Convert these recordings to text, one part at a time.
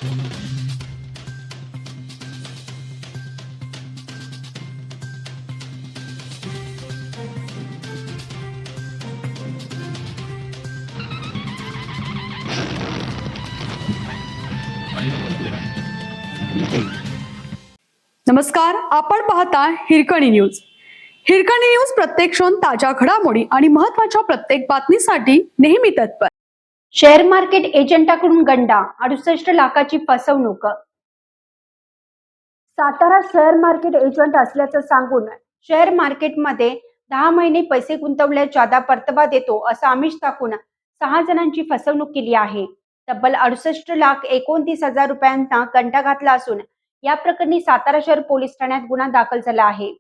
नमस्कार, आपण पाहता हिरकणी न्यूज. हिरकणी न्यूज प्रत्येक क्षण ताज्या घडामोडी आणि महत्त्वाच्या प्रत्येक बातमीसाठी नेहमी तत्पर. शेअर मार्केट एजंटाकडून गंडा, 68 लाखाची फसवणूक. सातारा शेअर मार्केट एजंट असल्याचं सांगून शेअर मार्केटमध्ये 10 महिने पैसे गुंतवल्यास जादा परतावा देतो असं आमिष दाखवून 6 जणांची फसवणूक केली आहे. तब्बल 68,29,000 रुपयांना गंडा घातला असून या प्रकरणी सातारा शहर पोलीस ठाण्यात गुन्हा दाखल झाला आहे.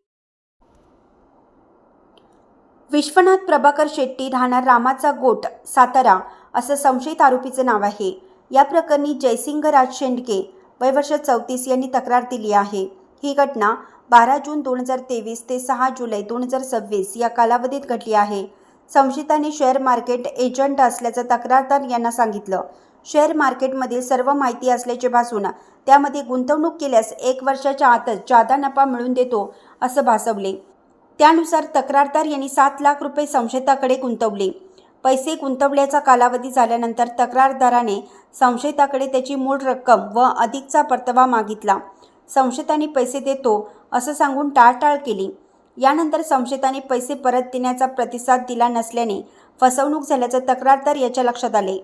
विश्वनाथ प्रभाकर शेट्टी, राहणार रामाचा गोट, सातारा असं संशयित आरोपीचं नाव आहे. या प्रकरणी जयसिंग राज शेंडके, वय वर्ष 34 यांनी तक्रार दिली आहे. ही घटना 12 जून 2023 ते 6 जुलै 2026 या कालावधीत घडली आहे. संशयितांनी शेअर मार्केट एजंट असल्याचं तक्रारदार यांना सांगितलं. शेअर मार्केटमधील सर्व माहिती असल्याचे भासून त्यामध्ये गुंतवणूक केल्यास 1 वर्षाच्या आतच जादा नफा मिळवून देतो असं भासवले. त्यानुसार तक्रारदार यांनी 7 लाख रुपये संशयिताकडे गुंतवले. पैसे गुंतवल्याचा कालावधी झाल्यानंतर तक्रारदाराने संशयिताकडे त्याची मूळ रक्कम व अधिकचा परतावा मागितला. संशयितांनी पैसे देतो असं सांगून टाळाटाळ केली. यानंतर संशयितांनी पैसे परत देण्याचा प्रतिसाद दिला नसल्याने फसवणूक झाल्याचं तक्रारदार याच्या लक्षात आले.